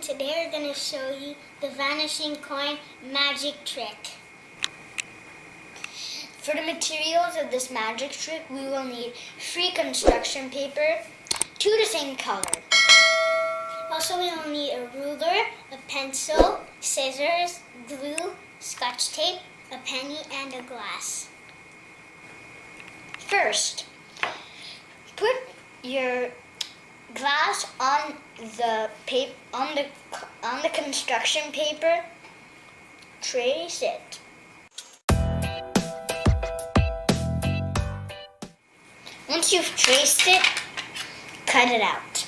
Today we're going to show you the vanishing coin magic trick. For the materials of this magic trick, we will need 3 construction paper, 2 the same color. Also, we will need a ruler, a pencil, scissors, glue, scotch tape, a penny, and a glass. First, put your glass on the construction paper. Trace it. Once you've traced it, cut it out.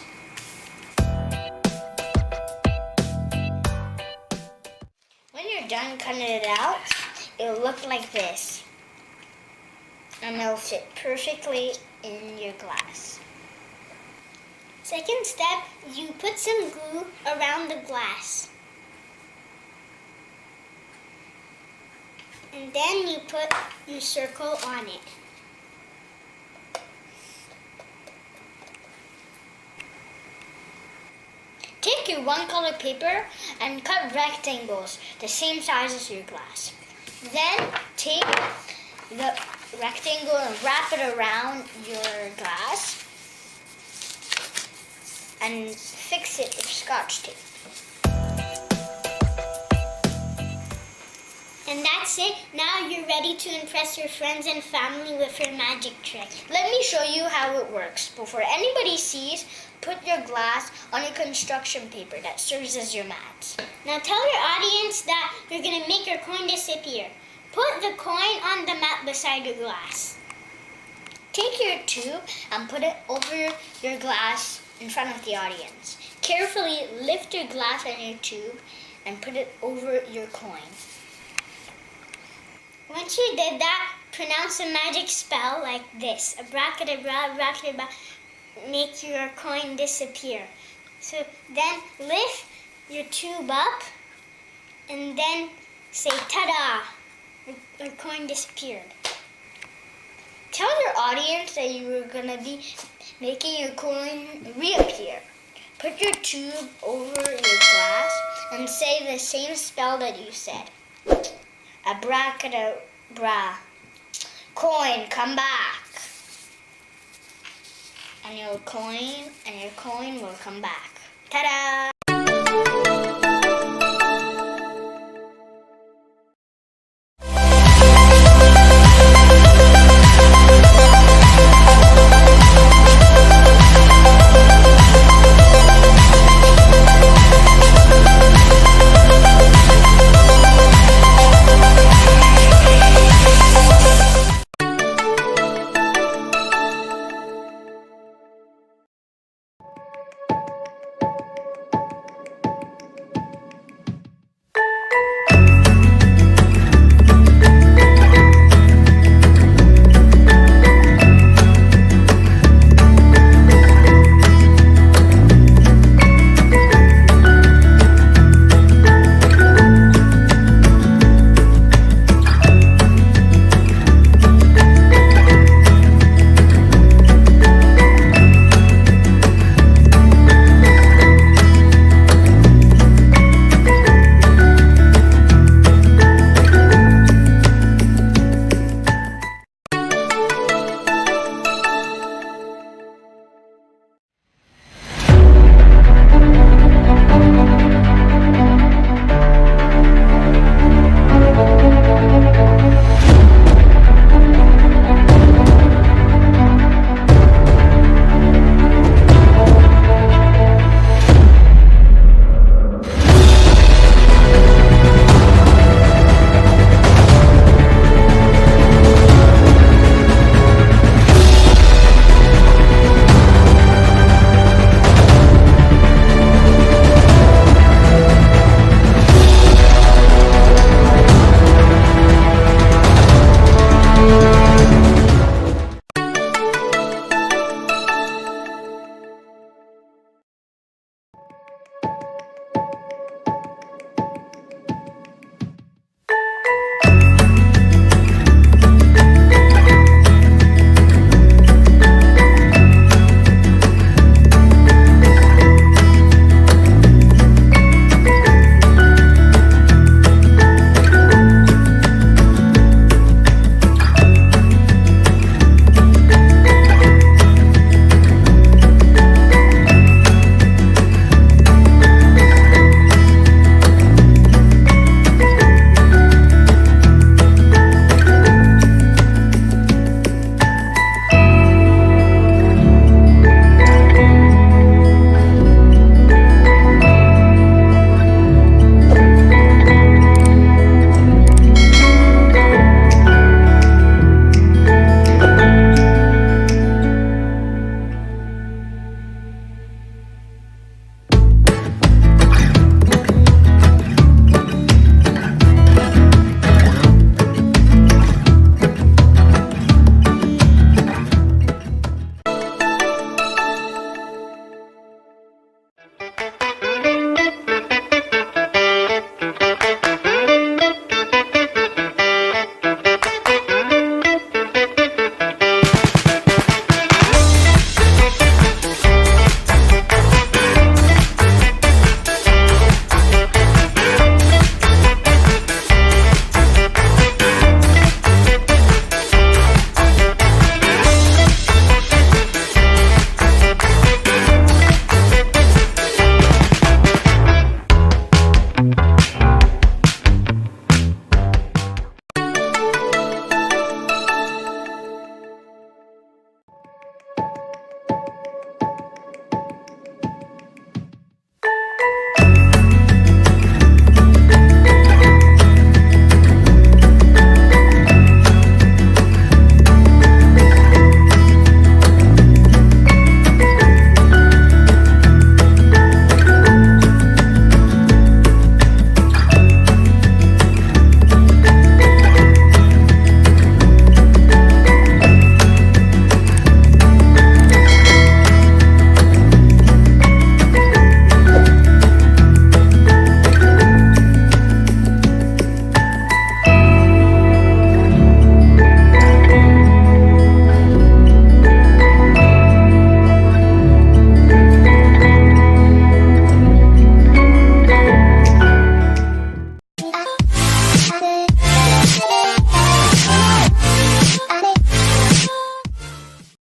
When you're done cutting it out, it'll look like this, and it'll fit perfectly in your glass. Second step, you put some glue around the glass. And then you put your circle on it. Take your one-color paper and cut rectangles the same size as your glass. Then take the rectangle and wrap it around your glass and fix it with scotch tape. And that's it. Now you're ready to impress your friends and family with your magic trick. Let me show you how it works. Before anybody sees, put your glass on a construction paper that serves as your mat. Now tell your audience that you're going to make your coin disappear. Put the coin on the mat beside your glass. Take your tube and put it over your glass in front of the audience. Carefully lift your glass and your tube and put it over your coin. Once you did that, pronounce a magic spell like this. Abracadabra, abracadabra, make your coin disappear. So then lift your tube up and then say, ta-da, your coin disappeared. Tell your audience that you were going to be making your coin reappear. Put your tube over your glass and say the same spell that you said. Abracadabra, coin, come back. And your coin will come back. Ta-da!